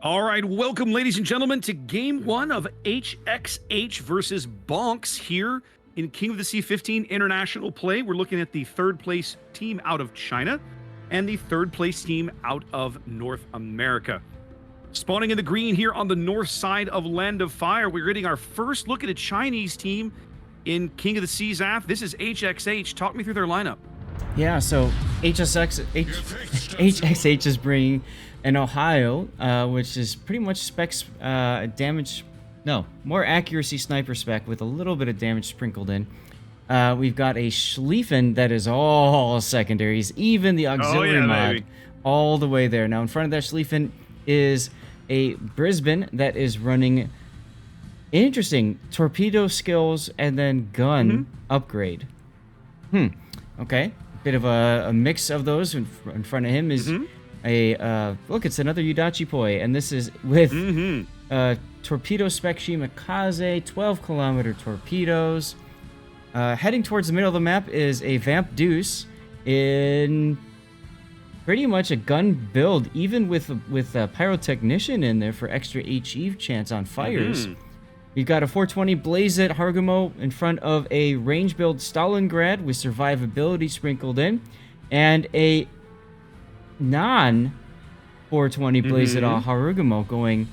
All right, welcome, ladies and gentlemen, to Game 1 of HXH versus BONKZ here in King of the Sea 15 International Play. We're looking at the third place team out of China and the third place team out of North America. Spawning in the green here on the north side of Land of Fire, we're getting our first look at a Chinese team in King of the Sea, Zath. This is HXH. Talk me through their lineup. Yeah, so HXH is bringing an Ohio, which is pretty much specs more accuracy sniper spec with a little bit of damage sprinkled in. We've got a Schlieffen that is all secondaries, even the auxiliary mod, baby. all the way there. Now, in front of that Schlieffen is a Brisbane that is running interesting torpedo skills and then gun upgrade. Okay. Bit of a mix of those. In front of him is look, it's another Yudachi Poi, and this is with torpedo spec Shimakaze, 12-kilometer torpedoes. Heading towards the middle of the map is a Vamp Deuce in pretty much a gun build, even with a pyrotechnician in there for extra HE chance on fires. We've got a 420 Blaze It Hargumo in front of a range build Stalingrad with survivability sprinkled in, and a non-420 Blaze It Harugumo going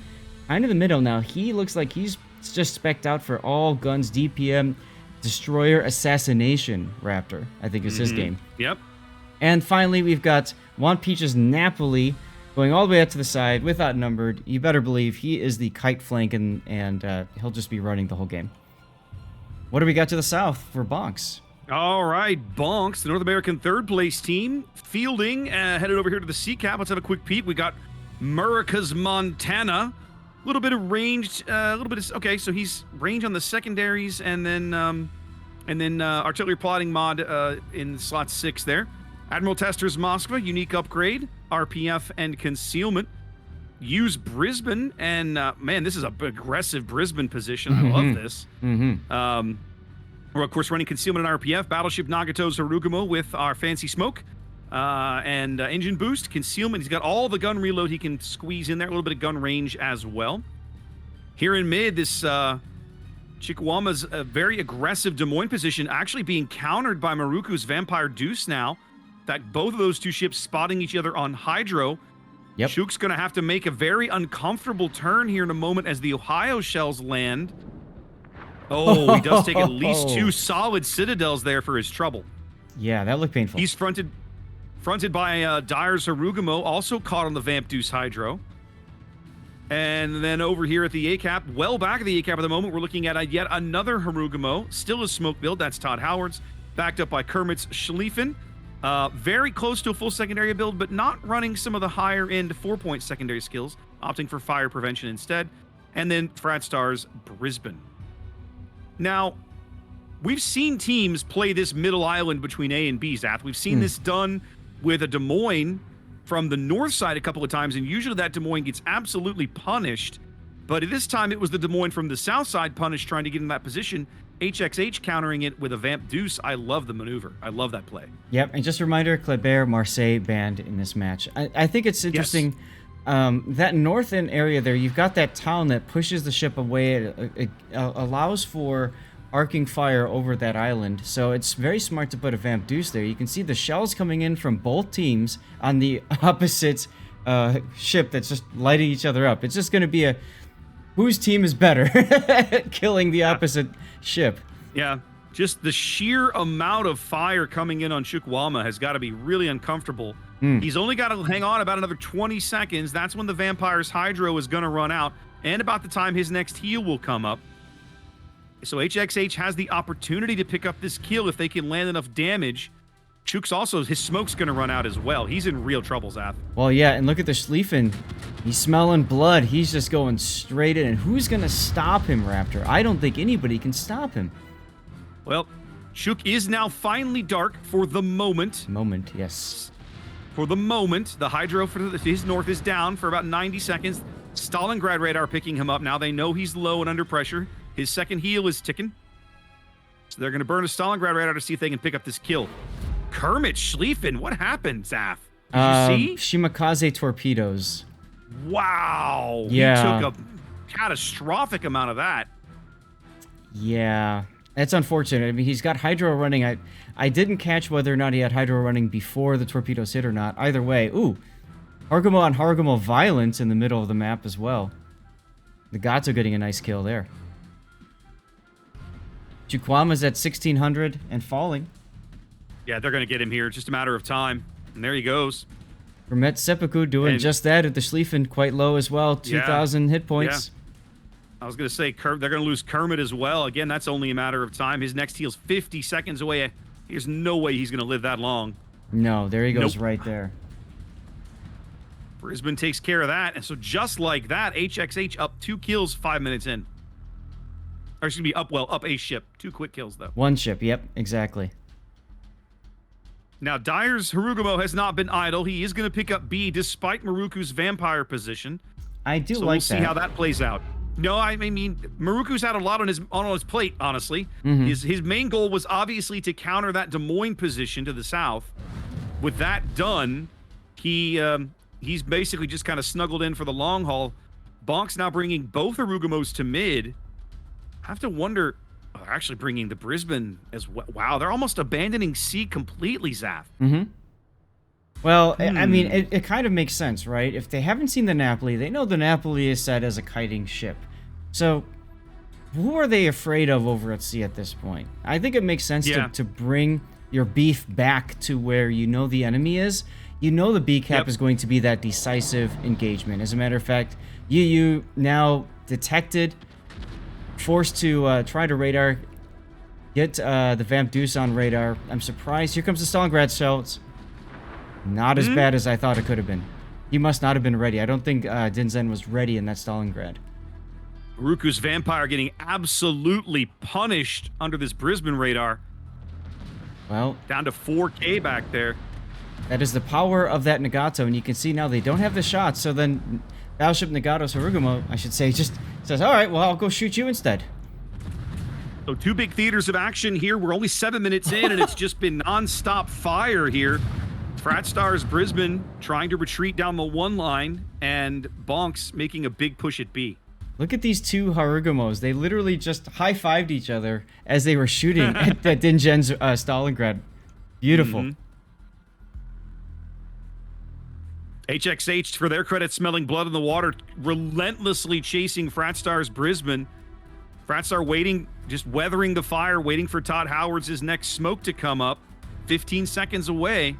kind of the middle. Now, he looks like he's just specced out for all guns, DPM, Destroyer, Assassination Raptor, I think is his game. Yep. And finally, we've got Juan Peach's Napoli going all the way up to the side with outnumbered. You better believe he is the kite flank, and he'll just be running the whole game. What do we got to the south for BONKZ? All right, BONKZ, the North American third place team, fielding, headed over here to the sea cap. Let's have a quick peek. We got Murica's Montana. A little bit of ranged, okay, so he's range on the secondaries, and then artillery plotting mod in slot 6 there. Admiral Tester's Moskva, unique upgrade, RPF and concealment. Use Brisbane, and man, this is a aggressive Brisbane position. I love this. We're of course running concealment and RPF. Battleship Nagato's Harugumo with our fancy smoke and engine boost, concealment. He's got all the gun reload he can squeeze in there. A little bit of gun range as well. Here in mid, this Chikwama's a very aggressive Des Moines position, actually being countered by Maruku's Vampire Deuce now. In fact, both of those two ships spotting each other on Hydro. Yep. Chuk's going to have to make a very uncomfortable turn here in a moment as the Ohio shells land. Oh, he does take at least 2 solid citadels there for his trouble. Yeah, that looked painful. He's fronted by Dyer's Harugumo, also caught on the Vamp Deuce Hydro. And then over here at the A-cap, well back at the A-cap at the moment, we're looking at yet another Harugumo, still a smoke build. That's Todd Howard's, backed up by Kermit's Schlieffen. Very close to a full secondary build, but not running some of the higher-end 4-point secondary skills, opting for fire prevention instead. And then Fratstar's Brisbane. Now, we've seen teams play this middle island between A and B, Zath. We've seen this done with a Des Moines from the north side a couple of times, and usually that Des Moines gets absolutely punished. But at this time, it was the Des Moines from the south side punished, trying to get in that position. HXH countering it with a Vamp Deuce. I love the maneuver. I love that play. Yep, and just a reminder, Kleber Marseille banned in this match. I think it's interesting, that north end area there, you've got that town that pushes the ship away. It allows for arcing fire over that island, so it's very smart to put a Vamp Deuce there. You can see the shells coming in from both teams on the opposite ship that's just lighting each other up. It's just going to be a whose team is better at killing the opposite ship. Yeah, just the sheer amount of fire coming in on Chukwama has got to be really uncomfortable. He's only got to hang on about another 20 seconds. That's when the Vampire's Hydro is going to run out, and about the time his next heal will come up. So HXH has the opportunity to pick up this kill if they can land enough damage. Chuk's also, his smoke's going to run out as well. He's in real trouble, Zath. Well, yeah, and look at the Schlieffen. He's smelling blood. He's just going straight in. And who's going to stop him, Raptor? I don't think anybody can stop him. Well, Chuk is now finally dark for the moment. Yes. For the moment, the Hydro for his north is down for about 90 seconds. Stalingrad radar picking him up now. They know he's low and under pressure. His second heal is ticking. So they're going to burn a Stalingrad radar to see if they can pick up this kill. Kermit Schlieffen, what happened, Zath? Did you see? Shimakaze torpedoes. Wow. Yeah. He took a catastrophic amount of that. Yeah. That's unfortunate. I mean, he's got Hydro running. I didn't catch whether or not he had Hydro running before the torpedoes hit or not. Either way. Ooh. Harugumo on Harugumo violence in the middle of the map as well. Nagato getting a nice kill there. Chukwama's at 1600 and falling. Yeah, they're going to get him here. It's just a matter of time. And there he goes. Hermet Seppuku doing just that at the Schlieffen, quite low as well. 2,000 hit points. Yeah. I was going to say, they're going to lose Kermit as well. Again, that's only a matter of time. His next heal's 50 seconds away. There's no way he's going to live that long. No, there he goes right there. Brisbane takes care of that. And so just like that, HXH up 2 kills 5 minutes in. Or excuse me, up a ship. 2 quick kills, though. 1 ship, yep, exactly. Now, Dyer's Harugumo has not been idle. He is going to pick up B despite Maruku's vampire position. I do so like we'll see how that plays out. No, I mean, Maruku's had a lot on his plate, honestly. His main goal was obviously to counter that Des Moines position to the south. With that done, he's basically just kind of snuggled in for the long haul. BONKZ now bringing both Harugumos to mid. I have to wonder, they're actually bringing the Brisbane as well. Wow, they're almost abandoning C completely, Zath. Well, I mean, it kind of makes sense, right? If they haven't seen the Napoli, they know the Napoli is set as a kiting ship. So, who are they afraid of over at sea at this point? I think it makes sense to bring your beef back to where you know the enemy is. You know the B cap is going to be that decisive engagement. As a matter of fact, you now detected, forced to try to radar, get the Vamp Deuce on radar. I'm surprised. Here comes the Stalingrad shells. Not as bad as I thought it could have been. He must not have been ready. I don't think Dinzen was ready in that Stalingrad. Maruku's Vampire getting absolutely punished under this Brisbane radar. Well, down to 4K back there. That is the power of that Nagato, and you can see now they don't have the shots, so then Battleship Nagato's Harugumo, I should say, just says, all right, well, I'll go shoot you instead. So 2 big theaters of action here. We're only 7 minutes in, and it's just been non-stop fire here. Fratstars Brisbane trying to retreat down the 1 line, and BONKZ making a big push at B. Look at these 2 Harugumos. They literally just high-fived each other as they were shooting at that Dingen's Stalingrad. Beautiful. HXH, for their credit, smelling blood in the water, relentlessly chasing Fratstars Brisbane. Fratstar waiting, just weathering the fire, waiting for Todd Howard's next smoke to come up. 15 seconds away.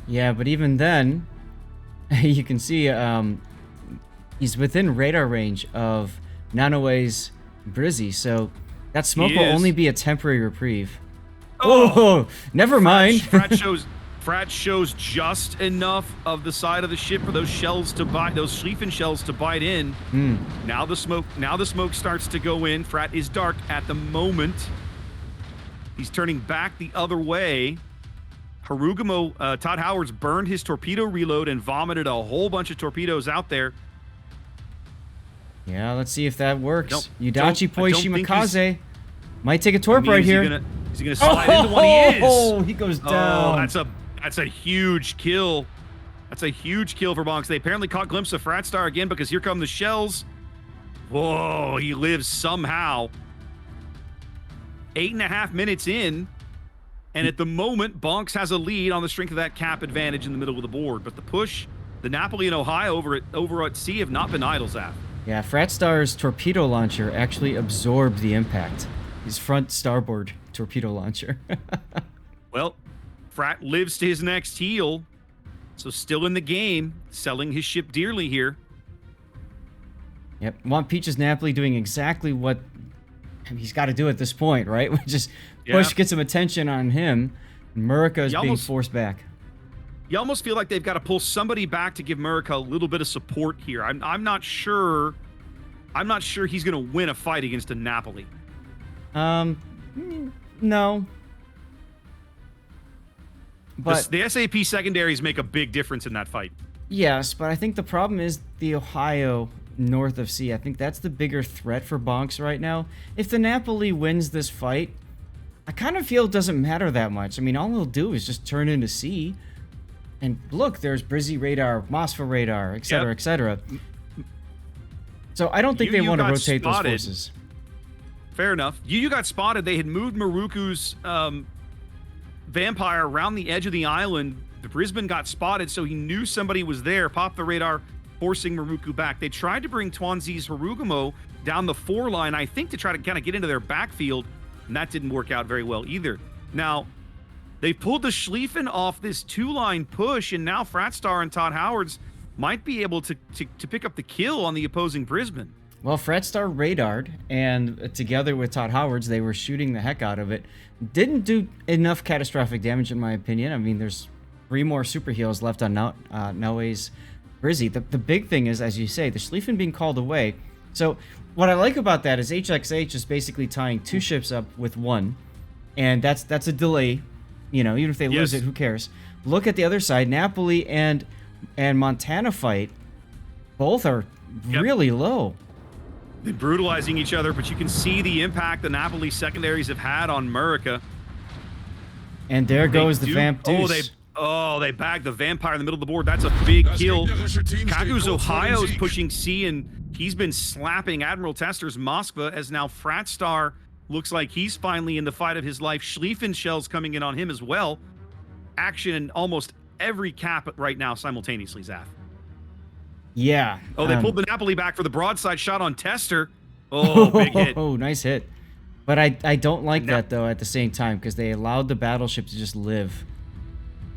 Yeah, but even then, you can see he's within radar range of Nanoe's Brizzy, so that smoke will only be a temporary reprieve. Oh, never mind. Frat shows just enough of the side of the ship for those shells to bite, those Schlieffen shells to bite in. Now the smoke starts to go in. Frat is dark at the moment. He's turning back the other way. Harugumo, Todd Howard's burned his torpedo reload and vomited a whole bunch of torpedoes out there. Yeah, let's see if that works. Yudachi Poishi Mikaze might take a I torp mean, right here. Is he gonna slide into one? He is. Oh, he goes down. That's a huge kill. That's a huge kill for BONKZ. They apparently caught a glimpse of Fratstar again because here come the shells. Whoa, he lives somehow. 8.5 minutes in, and at the moment, BONKZ has a lead on the strength of that cap advantage in the middle of the board. But the push, the Napoli and Ohio over at sea have not been idle, Zath. Yeah, Fratstar's torpedo launcher actually absorbed the impact. His front starboard torpedo launcher. Well, Frat lives to his next heal, so still in the game, selling his ship dearly here. Yep, Want Peach's Napoli doing exactly what he's got to do at this point, right? Which is push, get some attention on him. Murica is being forced back. You almost feel like they've got to pull somebody back to give Murica a little bit of support here. I'm not sure. I'm not sure he's going to win a fight against a Napoli. No. But the SAP secondaries make a big difference in that fight. Yes, but I think the problem is the Ohio north of sea. I think that's the bigger threat for BONKZ right now. If the Napoli wins this fight, I kind of feel it doesn't matter that much. I mean, all he'll do is just turn into sea. And look, there's Brizzy radar, Mosfa radar, etc., Yep. etc. So I don't think they You want to got rotate those spotted. forces. Fair enough. You got spotted. They had moved Maruku's vampire around the edge of the island. The Brisbane got spotted, so he knew somebody was there, popped the radar, forcing Maruku back. They tried to bring Twanzi's Harugumo down the 4 line, I think, to try to kind of get into their backfield, and that didn't work out very well either. Now, they pulled the Schlieffen off this 2-line push, and now Fratstar and Todd Howards might be able to pick up the kill on the opposing Brisbane. Well, Fratstar radared, and together with Todd Howards, they were shooting the heck out of it. Didn't do enough catastrophic damage, in my opinion. I mean, there's 3 more super heals left on Noe's Brizzy. The big thing is, as you say, the Schlieffen being called away. So what I like about that is HXH is basically tying 2 ships up with 1, and that's a delay. You know, even if they lose it, who cares? Look at the other side. Napoli and Montana fight. Both are really low. They're brutalizing each other, but you can see the impact the Napoli secondaries have had on Murica. And there goes the Vamp Deuce. They bagged the Vampire in the middle of the board. That's a big kill. Kagu's Ohio is pushing C, and he's been slapping Admiral Tester's Moskva, as now Fratstar looks like he's finally in the fight of his life. Schlieffen shells coming in on him as well. Action in almost every cap right now simultaneously, Zath. Yeah. Oh, they pulled the Napoli back for the broadside shot on Tester. Oh, big hit. Oh, nice hit. But I don't like that, though, at the same time, because they allowed the battleship to just live.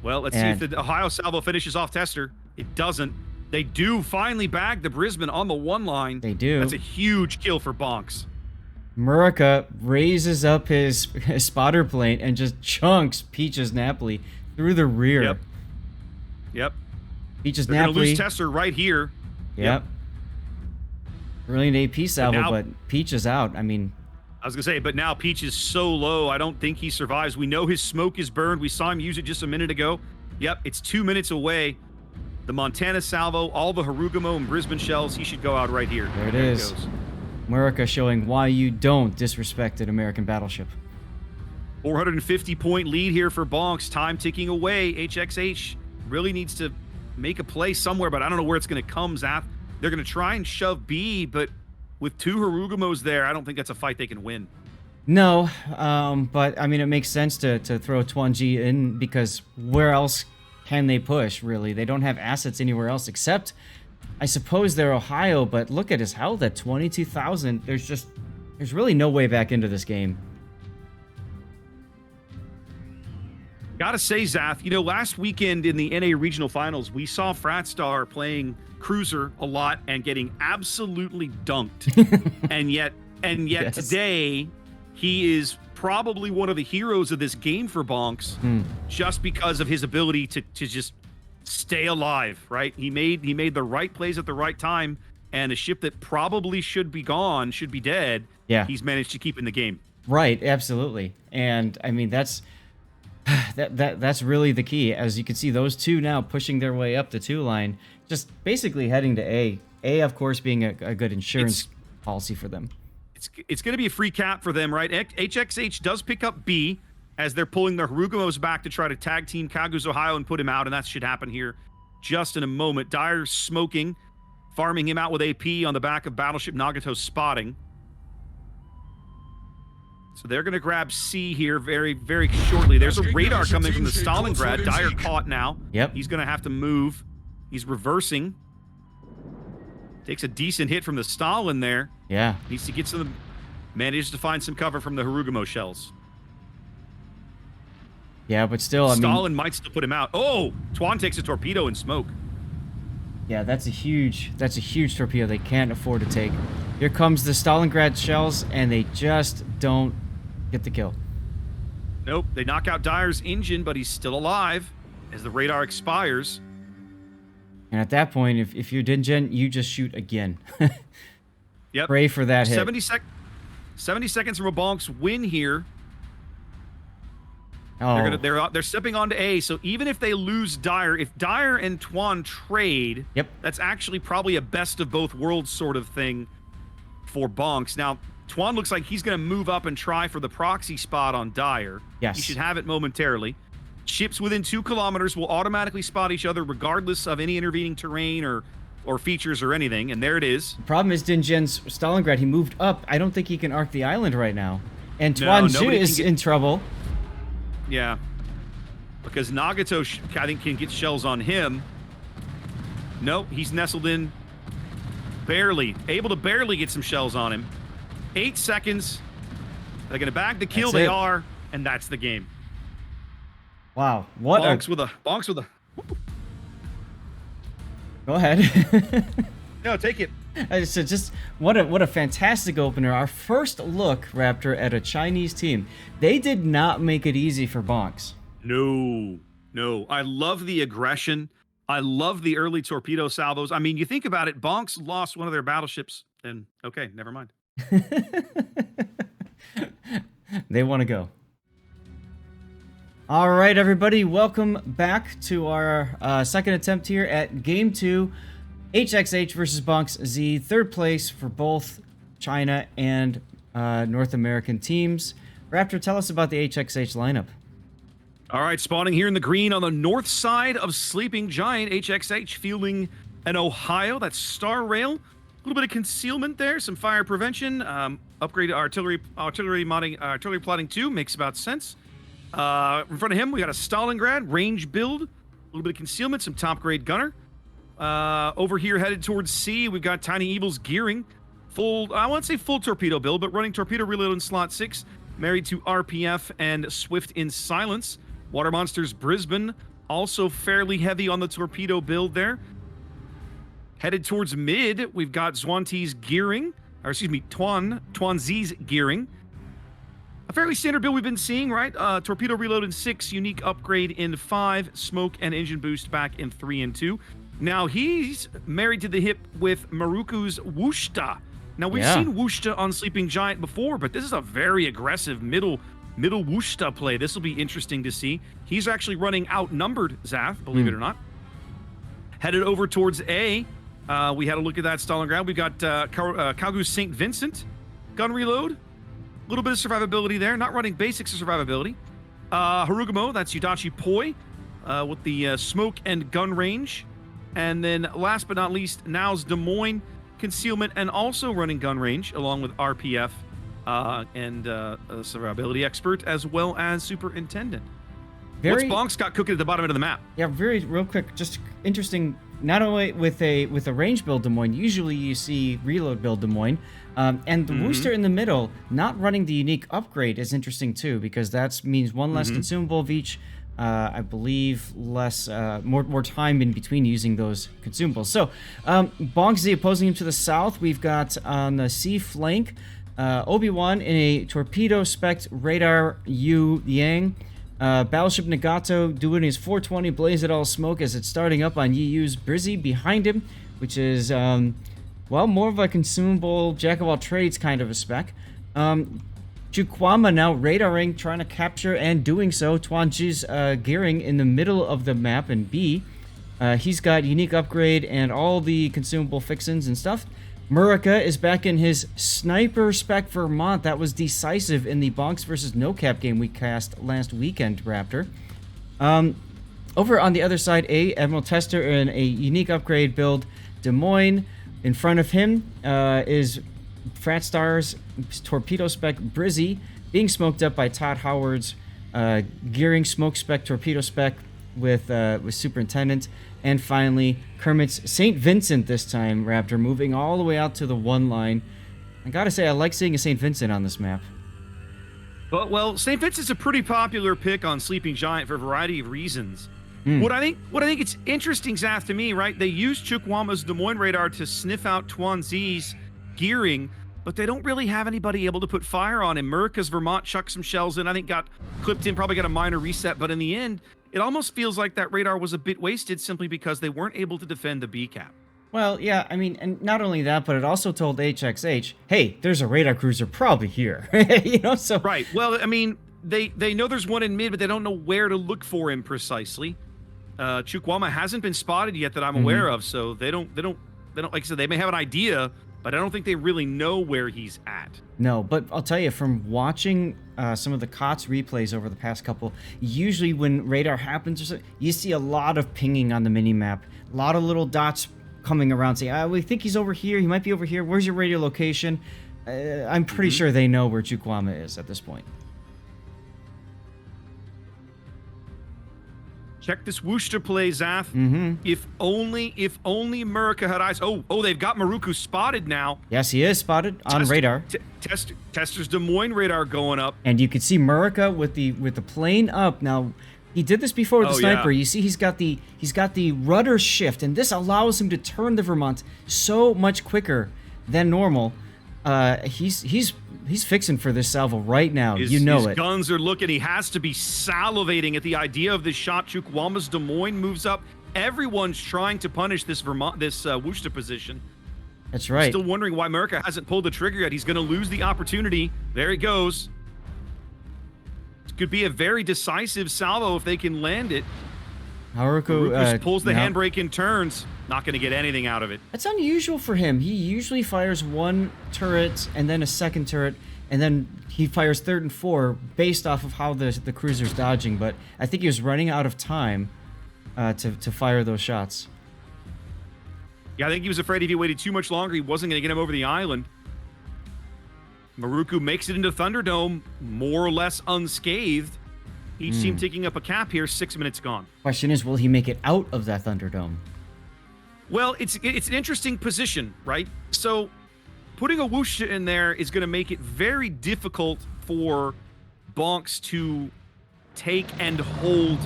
Well, let's see if the Ohio salvo finishes off Tester. It doesn't. They do finally bag the Brisbane on the 1 line. They do. That's a huge kill for BONKZ. Murica raises up his spotter plane and just chunks Peaches Napoli through the rear. Yep. Peaches They're Napoli. going to lose Tester right here. Yep. Brilliant AP salvo, but Peach is out. I mean, I was going to say, but now Peach is so low, I don't think he survives. We know his smoke is burned. We saw him use it just a minute ago. Yep, it's 2 minutes away. The Montana salvo, all the Harugumo and Brisbane shells, he should go out right here. There it is. Murica showing why you don't disrespect an American battleship. 450-point lead here for BONKZ. Time ticking away. HXH really needs to make a play somewhere, but I don't know where it's going to come, Zath. They're going to try and shove B, but with 2 Harugumos there, I don't think that's a fight they can win. No, but I mean, it makes sense to throw Twanji in, because where else can they push, really? They don't have assets anywhere else except, I suppose, they're Ohio, but look at his health at 22,000. There's really no way back into this game. Gotta say, Zath, you know, last weekend in the NA Regional Finals, we saw Fratstar playing Cruiser a lot and getting absolutely dunked. and yet Yes. today, he is probably one of the heroes of this game for BONKZ, just because of his ability to just stay alive, right? He made the right plays at the right time, and a ship that probably should be gone, should be dead, he's managed to keep in the game. Right, absolutely. And I mean, that's really the key. As you can see, those 2 now pushing their way up the 2 line, just basically heading to A. A, of course, being a good insurance policy for them. It's going to be a free cap for them, right? HXH does pick up B as they're pulling their Harugumos back to try to tag team Kagu's Ohio and put him out, and that should happen here just in a moment. Dyer's smoking, farming him out with AP on the back of Battleship Nagato's spotting. So they're going to grab C here very, very shortly. There's a radar coming from the Stalingrad. Dyer caught now. Yep. He's going to have to move. He's reversing. Takes a decent hit from the Stalin there. Yeah. Needs to get some... Manages to find some cover from the Harugumo shells. Yeah, but still, I mean... Stalin might still put him out. Oh! Twan takes a torpedo and smoke. Yeah, that's a huge torpedo they can't afford to take. Here comes the Stalingrad shells, and they just don't get the kill. Nope. They knock out Dyer's engine, but he's still alive as the radar expires. And at that point, if you're Dingen, you just shoot again. Yep. Pray for that hit. 70 seconds from a BONKZ win here. Oh. They're stepping onto A, so even if they lose Dyer, if Dyer and Twan trade, that's actually probably a best of both worlds sort of thing for BONKZ. Now, Twan looks like he's going to move up and try for the proxy spot on Dyer. Yes. He should have it momentarily. Ships within 2 kilometers will automatically spot each other regardless of any intervening terrain or features or anything. And there it is. The problem is Dingen's Stalingrad. He moved up. I don't think he can arc the island right now. And No, Tuanzhou nobody is can get- in trouble. Yeah. Because Nagato, I think, can get shells on him. Nope, he's nestled in. Barely. Able to barely get some shells on him. 8 seconds. They're going to bag the kill. That's They it. are. And that's the game. Wow. What Bonks a... with a... Bonks with a... Go ahead. No, take it. So just what a fantastic opener. Our first look, Raptor, at a Chinese team. They did not make it easy for Bonks. No. No. I love the aggression. I love the early torpedo salvos. I mean, you think about it, Bonks lost one of their battleships, and okay, never mind. They want to go. All right, everybody, welcome back to our second attempt here at Game 2, HXH versus BONKZ, third place for both China and North American teams. Raptor, tell us about the HXH lineup. All right, spawning here in the green on the north side of Sleeping Giant, HXH fielding an Ohio. That's Star Rail. A little bit of concealment there, some fire prevention, upgraded artillery modding, artillery plotting 2 makes about sense. In front of him, we got a Stalingrad range build, a little bit of concealment, some top grade gunner. Over here, headed towards C, we've got Tiny Evil's gearing, full, I won't say full torpedo build, but running torpedo reload in slot 6, married to RPF and Swift in silence. Water Monsters Brisbane, also fairly heavy on the torpedo build there. Headed towards mid, we've got Zwanti's gearing, or excuse me, Tuanzhi's gearing. A fairly standard build we've been seeing, right? Torpedo reload in 6, unique upgrade in 5, smoke and engine boost back in 3 and 2. Now he's married to the hip with Maruku's Wushta. Now we've seen Wushta on Sleeping Giant before, but this is a very aggressive middle Wushta play. This will be interesting to see. He's actually running outnumbered Zath, believe it or not. Headed over towards A. We had a look at that Stalingrad. We've got Kalgu's St. Vincent. Gun reload. A little bit of survivability there. Not running basics of survivability. Harugamo, that's Yudachi Poi with the smoke and gun range. And then last but not least, now's Des Moines concealment and also running gun range along with RPF and a survivability expert as well as superintendent. What's Bonks got cooking at the bottom end of the map? Yeah, real quick, just interesting. Not only with a range build Des Moines, usually you see reload build Des Moines, and the Wooster in the middle, not running the unique upgrade is interesting too, because that means one less consumable of each. I believe less, more time in between using those consumables. So, BONKZ opposing him to the south. We've got on the C flank, Obi-Wan in a torpedo spec radar Yu Yang. Battleship Nagato doing his 420 blaze it all smoke as it's starting up on Yiyu's Brizzy behind him, which is, well, more of a consumable jack of all trades kind of a spec. Chukwama now radaring, trying to capture and doing so. Tuanzhi's gearing in the middle of the map in B. He's got unique upgrade and all the consumable fixins and stuff. Murica is back in his sniper spec Vermont. That was decisive in the Bonks versus NoCap game we cast last weekend, Raptor. Over on the other side, Admiral Tester in a unique upgrade build. Des Moines. In front of him is Fratstar's torpedo spec Brizzy being smoked up by Todd Howard's gearing smoke spec torpedo spec with Superintendent. And finally, Kermit's St. Vincent this time, Raptor, moving all the way out to the 1 line. I gotta say, I like seeing a St. Vincent on this map. But, well, St. Vincent's a pretty popular pick on Sleeping Giant for a variety of reasons. What I think it's interesting, Zath, to me, right? They use Chukwama's Des Moines radar to sniff out Tuanzhi's gearing, but they don't really have anybody able to put fire on him. Murica's Vermont chucked some shells in, I think got clipped in, probably got a minor reset, but in the end, it almost feels like that radar was a bit wasted simply because they weren't able to defend the B cap. Well, yeah, I mean, and not only that, but it also told HXH, hey, there's a radar cruiser probably here. You know, so... Right. Well, I mean, they know there's one in mid, but they don't know where to look for him precisely. Chukwama hasn't been spotted yet that I'm aware of, so they don't like I said, they may have an idea but I don't think they really know where he's at. No, but I'll tell you, from watching some of the KOTS replays over the past couple, usually when radar happens or something, you see a lot of pinging on the minimap. A lot of little dots coming around saying, we think he's over here, he might be over here, where's your radio location? I'm pretty sure they know where Chukwama is at this point. Check this Worcester play, Zath. If only Murica had eyes. Oh, they've got Maruku spotted now. Yes, he is spotted on radar. Tester's Des Moines radar going up. And you can see Murica with the plane up. Now, he did this before with the sniper. Yeah. You see he's got the rudder shift, and this allows him to turn the Vermont so much quicker than normal. He's fixing for this salvo right now. His guns are looking. He has to be salivating at the idea of this shot. Chukwama's Des Moines moves up. Everyone's trying to punish this Worcester position. That's right. Still wondering why Murica hasn't pulled the trigger yet. He's going to lose the opportunity. There he goes. This could be a very decisive salvo if they can land it. Haruko pulls the handbrake and turns. Not going to get anything out of it. That's unusual for him. He usually fires one turret and then a second turret, and then he fires third and four based off of how the cruiser's dodging. But I think he was running out of time to fire those shots. Yeah, I think he was afraid if he waited too much longer, he wasn't going to get him over the island. Maruku makes it into Thunderdome more or less unscathed. Each team taking up a cap here. 6 minutes gone. Question is, will he make it out of that Thunderdome? Well, it's an interesting position, right? So putting a whoosh in there is going to make it very difficult for BONKZ to take and hold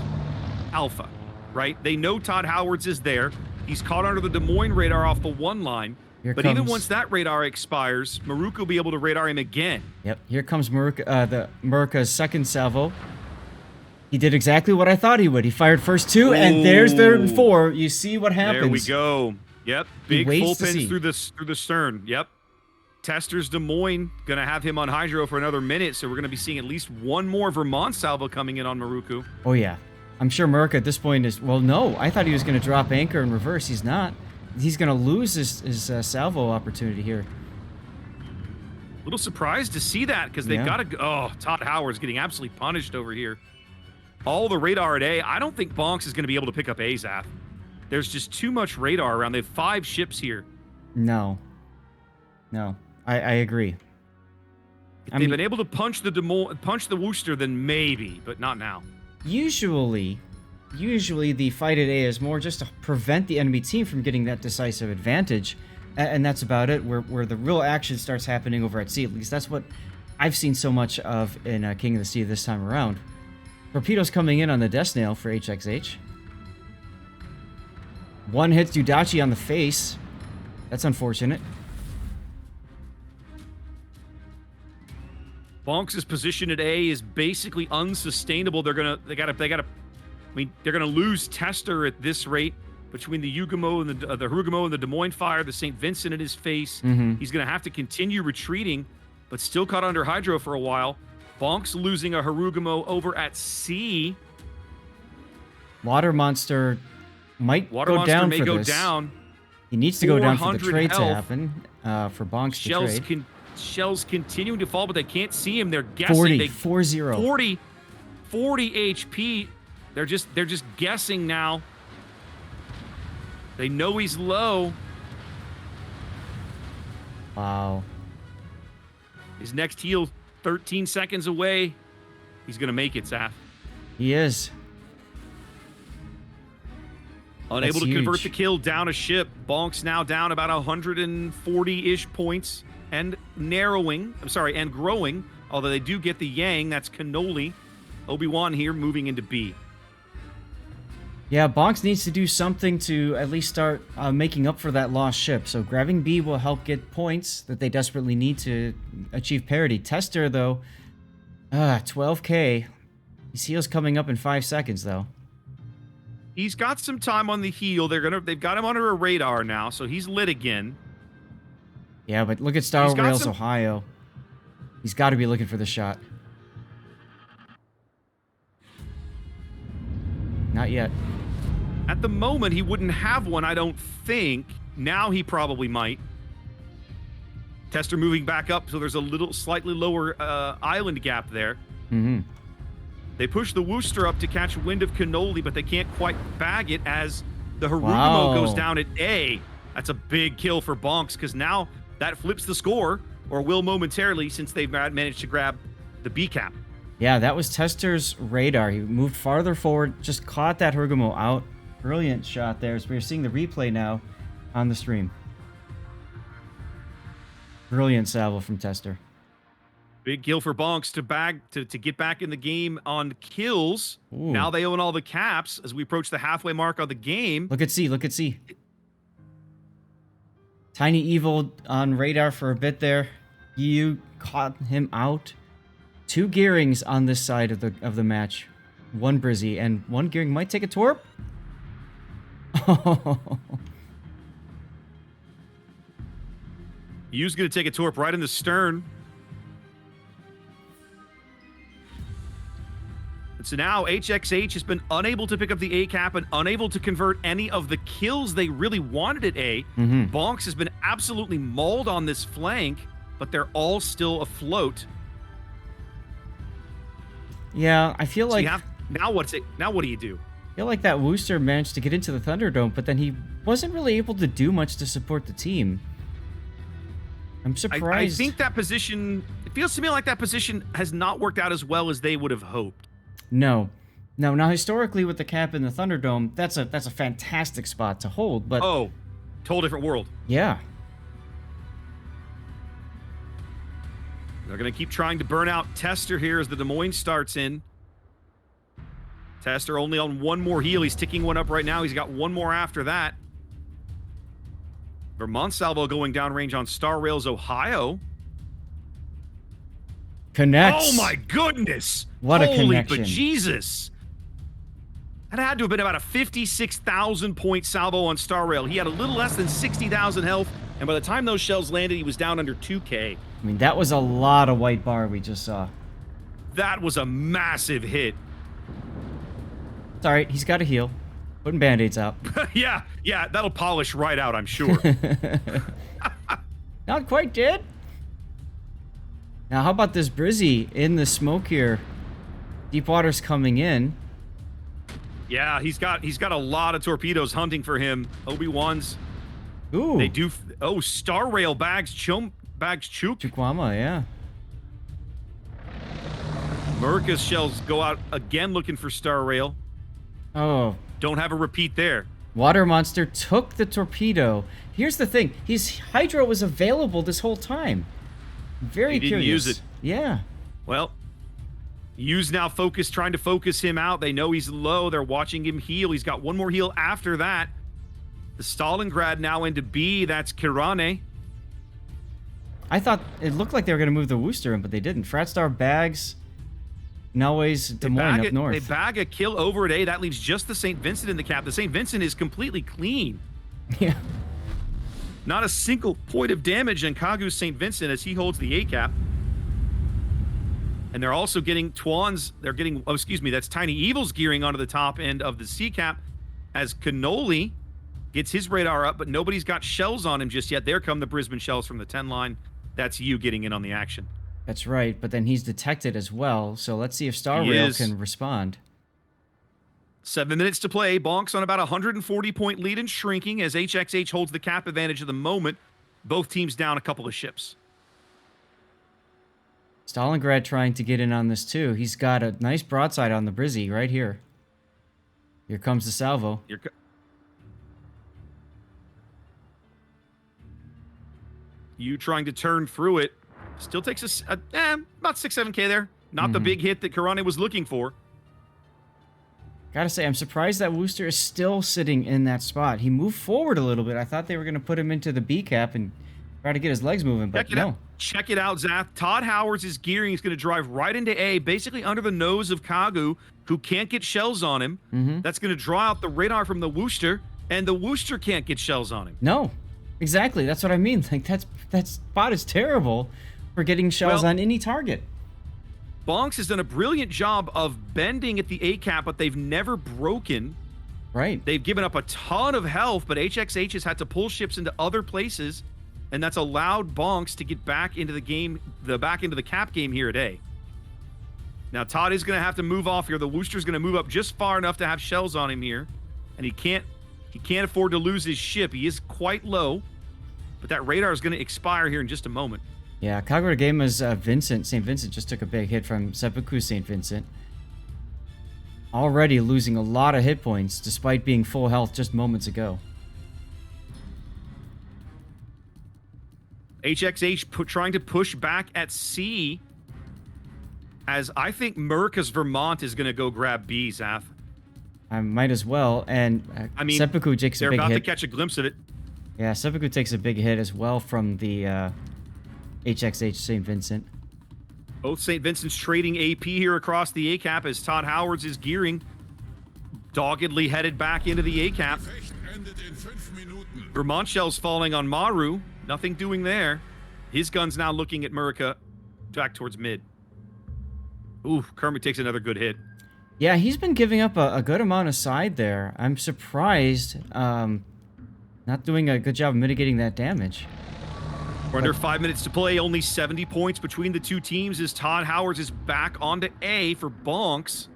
Alpha, right? They know Todd Howards is there. He's caught under the Des Moines radar off the one line. Even once that radar expires, Maruku will be able to radar him again. Yep, here comes Murica's second salvo. He did exactly what I thought he would. He fired first two, and there's third and four. You see what happens. There we go. Yep, big full pins through the stern. Yep. Tester's Des Moines gonna have him on hydro for another minute, so we're gonna be seeing at least one more Vermont salvo coming in on Maruku. Oh yeah, I'm sure Murica at this point is. Well, no, I thought he was gonna drop anchor and reverse. He's not. He's gonna lose his salvo opportunity here. A little surprised to see that because they've got to. Oh, Todd Howard's getting absolutely punished over here. All the radar at A. I don't think BONKZ is going to be able to pick up A, Zath. There's just too much radar around. They have 5 ships here. No, I agree. If they've been able to punch the Worcester, then maybe, but not now. Usually the fight at A is more just to prevent the enemy team from getting that decisive advantage, and that's about it. Where the real action starts happening over at C. At least that's what I've seen so much of in King of the Sea this time around. Torpedoes coming in on the death nail for HXH. One hits Dudachi on the face. That's unfortunate. BONKZ's position at A is basically unsustainable. They gotta lose Tester at this rate between the Hugamo and the Hugamo and the Des Moines fire, the St. Vincent at his face. He's gonna have to continue retreating, but still caught under hydro for a while. BONKZ losing a Harugamo over at C. Water Monster might Water go Monster down may for go this. down. He needs to go down for the trade to happen, for BONKZ to trade. Shells continuing to fall, but they can't see him. They're guessing. 40 HP. They're just guessing now. They know he's low. Wow. His next heal 13 seconds away. He's going to make it, Zath. He is. Unable to convert the kill, down a ship. BONKZ now down about 140-ish points and and growing. Although they do get the Yang, that's Cannoli. Obi-Wan here moving into B. Yeah, BONKZ needs to do something to at least start making up for that lost ship. So grabbing B will help get points that they desperately need to achieve parity. Tester, though, 12K. His heal's coming up in 5 seconds, though. He's got some time on the heel. They've got him under a radar now, so he's lit again. Yeah, but look at Star Rails Ohio. He's got to be looking for the shot. Not yet. At the moment, he wouldn't have one, I don't think. Now he probably might. Tester moving back up, so there's a little slightly lower island gap there. Mm-hmm. They push the Worcester up to catch wind of Cannoli, but they can't quite bag it as the Harugumo Wow. goes down at A. That's a big kill for BONKZ, because now that flips the score, or will momentarily, since they've managed to grab the B cap. Yeah, that was Tester's radar. He moved farther forward, just caught that Harugumo out. Brilliant shot there. As we're seeing the replay now on the stream. Brilliant salvo from Tester. Big kill for BONKZ to get back in the game on kills. Ooh. Now they own all the caps as we approach the halfway mark of the game. Look at C. Look at C. Tiny Evil on radar for a bit there. You caught him out. 2 gearings on this side of the match. 1 Brizzy, and 1 gearing might take a torp. Yu's going to take a torp right in the stern. And so now HXH has been unable to pick up the A cap and unable to convert any of the kills they really wanted at A. BONKZ has been absolutely mauled on this flank, but they're all still afloat. Yeah, I feel like now what do you do? I feel like that Worcester managed to get into the Thunderdome, but then he wasn't really able to do much to support the team. I'm surprised. I think that position, it feels to me like that position has not worked out as well as they would have hoped. No. Now historically with the cap in the Thunderdome, that's a fantastic spot to hold, but oh, total different world. Yeah. They're going to keep trying to burn out Tester here as the Des Moines starts in. Tester only on 1 more heal. He's ticking 1 up right now. He's got 1 more after that. Vermont Salvo going downrange on Star Rails, Ohio. Connects. Oh my goodness! What a Holy connection. bejesus! That had to have been about a 56,000 point salvo on Star Rail. He had a little less than 60,000 health, and by the time those shells landed, he was down under 2K. I mean, that was a lot of white bar we just saw. That was a massive hit. It's all right. He's got a heal. Putting band-aids out. yeah, that'll polish right out, I'm sure. Not quite dead. Now, how about this Brizzy in the smoke here? Deepwater's coming in. Yeah, he's got a lot of torpedoes hunting for him. Obi-Wan's. Ooh. They do. Oh, Star Rail bags Chuk. Chukwama, yeah. Murka's shells go out again looking for Star Rail. Oh. Don't have a repeat there. Water Monster took the torpedo. Here's the thing. His Hydro was available this whole time. Very He didn't curious. use it. Yeah. Well, Yu's now trying to focus him out. They know he's low. They're watching him heal. He's got 1 more heal after that. The Stalingrad now into B. That's Kirane. I thought it looked like they were going to move the Worcester in, but they didn't. Fratstar bags. Nelways Des Moines up north. They bag a kill over at A. That leaves just the St. Vincent in the cap. The St. Vincent is completely clean. Yeah. Not a single point of damage on Kagu's St. Vincent as he holds the A cap. And they're also getting that's Tiny Evil's gearing onto the top end of the C cap as Cannoli gets his radar up, but nobody's got shells on him just yet. There come the Brisbane shells from the 10 line. That's you getting in on the action. That's right, but then he's detected as well, so let's see if Star Rail can respond. 7 minutes to play. BONKZ on about a 140-point lead and shrinking as HXH holds the cap advantage at the moment. Both teams down a couple of ships. Stalingrad trying to get in on this too. He's got a nice broadside on the Brizzy right here. Here comes the salvo. You trying to turn through it. Still takes us about 6-7K there. Not the big hit that Kirane was looking for. Gotta say, I'm surprised that Worcester is still sitting in that spot. He moved forward a little bit. I thought they were going to put him into the B cap and try to get his legs moving, but no. Check it out, Zath. Todd Howard's gearing is going to drive right into A, basically under the nose of Kagu, who can't get shells on him. That's going to draw out the radar from the Worcester, and the Worcester can't get shells on him. No, exactly. That's what I mean. Like that spot is terrible for getting shells on any target. BONKZ has done a brilliant job of bending at the A cap, but they've never broken. Right. They've given up a ton of health, but HXH has had to pull ships into other places and that's allowed BONKZ to get back into the game, back into the cap game here at A. Now Todd is going to have to move off here. The Worcester's going to move up just far enough to have shells on him here, and he can't afford to lose his ship. He is quite low, but that radar is going to expire here in just a moment. Yeah, Kagura Game's Vincent, St. Vincent just took a big hit from Seppuku St. Vincent. Already losing a lot of hit points despite being full health just moments ago. HXH trying to push back at C, as I think Murica's Vermont is going to go grab B, Zath. I might as well, and I mean, Seppuku takes a big hit. They're about to catch a glimpse of it. Yeah, Seppuku takes a big hit as well from the HXH St. Vincent. Both St. Vincent's trading AP here across the A-cap as Todd Howards is gearing, doggedly headed back into the A-cap. Vermont shells falling on Maru. Nothing doing there. His gun's now looking at Murica back towards mid. Ooh, Kermit takes another good hit. Yeah, he's been giving up a good amount of side there. I'm surprised not doing a good job of mitigating that damage. We're under 5 minutes to play. Only 70 points between the two teams as Todd Howards is back onto A for BONKZ.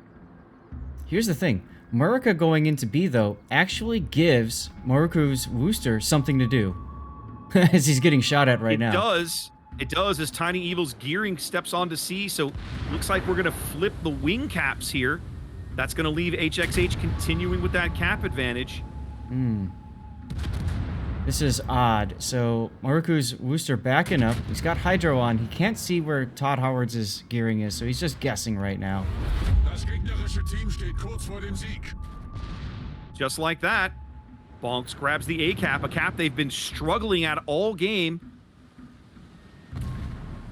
Here's the thing. Murica going into B, though, actually gives Moroku's Worcester something to do. As he's getting shot at right now. It does as Tiny Evil's gearing steps onto C, so looks like we're going to flip the wing caps here. That's going to leave HXH continuing with that cap advantage. This is odd. So Moroku's Worcester backing up. He's got Hydro on. He can't see where Todd Howard's gearing is, so he's just guessing right now. Just like that, BONKZ grabs the A-cap, a cap they've been struggling at all game.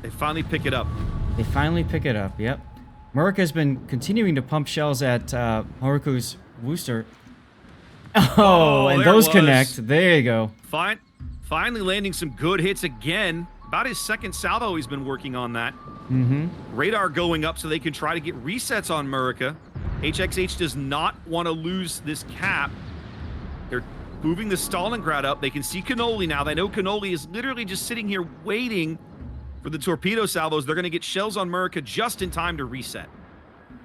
They finally pick it up. They finally pick it up, yep. Murica's been continuing to pump shells at Moroku's Worcester. Oh, and those connect. There you go. Finally landing some good hits again. About his second salvo, he's been working on that. Radar going up so they can try to get resets on Murica. HXH does not want to lose this cap. They're moving the Stalingrad up. They can see Cannoli now. They know Cannoli is literally just sitting here waiting for the torpedo salvos. They're going to get shells on Murica just in time to reset.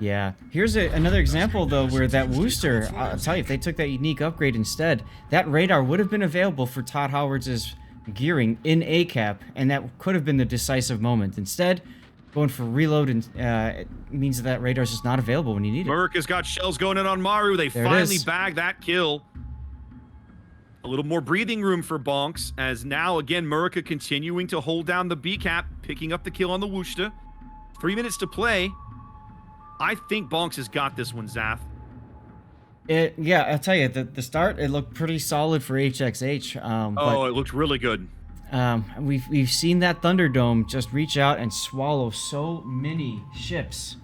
Yeah. Here's another example, though, where that Worcester, I'll tell you, if they took that unique upgrade instead, that radar would have been available for Todd Howard's gearing in A-cap, and that could have been the decisive moment. Instead, going for reload and it means that radar's just not available when you need it. Murica's got shells going in on Maru. They finally bag that kill. A little more breathing room for BONKZ, as now, again, Murica continuing to hold down the B-cap, picking up the kill on the Worcester. 3 minutes to play. I think BONKZ has got this one, Zath. Yeah, I'll tell you, the start, it looked pretty solid for HXH. It looked really good. We've seen that Thunderdome just reach out and swallow so many ships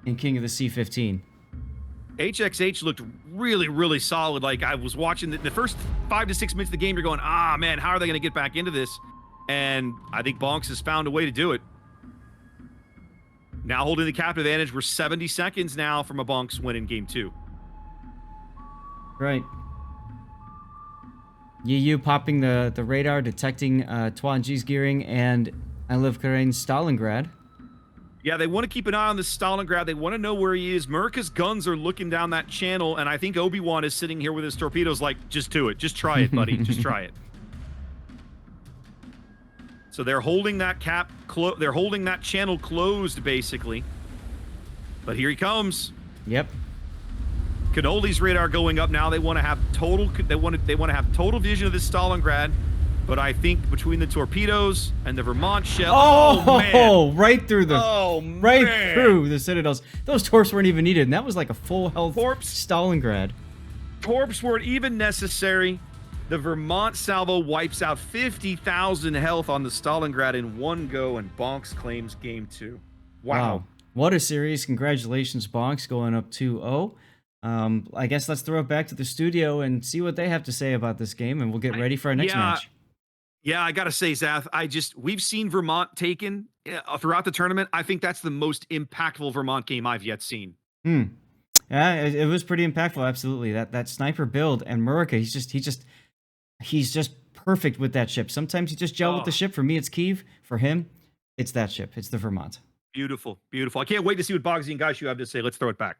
in King of the C-15. HXH looked really, really solid. Like, I was watching the first 5 to 6 minutes of the game, you're going, man, how are they going to get back into this? And I think BONKZ has found a way to do it. Now holding the cap advantage. We're 70 seconds now from a BONKZ win in Game 2. Right. Yu popping the radar, detecting Twanji's gearing, and I live Karane's Stalingrad. Yeah, they want to keep an eye on the Stalingrad. They want to know where he is. Murica's guns are looking down that channel, and I think Obi-Wan is sitting here with his torpedoes like, just do it. Just try it, buddy. Just try it. So they're holding that they're holding that channel closed, basically. But here he comes. Yep. Cannoli's radar going up now. They want to have total. They want to have total vision of this Stalingrad. But I think between the torpedoes and the Vermont shell, man, right through the, through the citadels. Those torps weren't even needed, and that was like a full health Stalingrad. Torps weren't even necessary. The Vermont salvo wipes out 50,000 health on the Stalingrad in one go, and BONKZ claims Game 2. Wow. What a series. Congratulations, BONKZ, going up 2-0. I guess let's throw it back to the studio and see what they have to say about this game, and we'll get ready for our next match. Yeah, I got to say, Zath, we've seen Vermont taken throughout the tournament. I think that's the most impactful Vermont game I've yet seen. Yeah, it was pretty impactful, absolutely. That sniper build, and Murica, he's just perfect with that ship. Sometimes you just gel with the Oh, ship. For me, it's Kiev. For him, it's that ship. It's the Vermont. beautiful, beautiful. I can't wait to see what BONKZ and Gaishu have to say. Let's throw it back.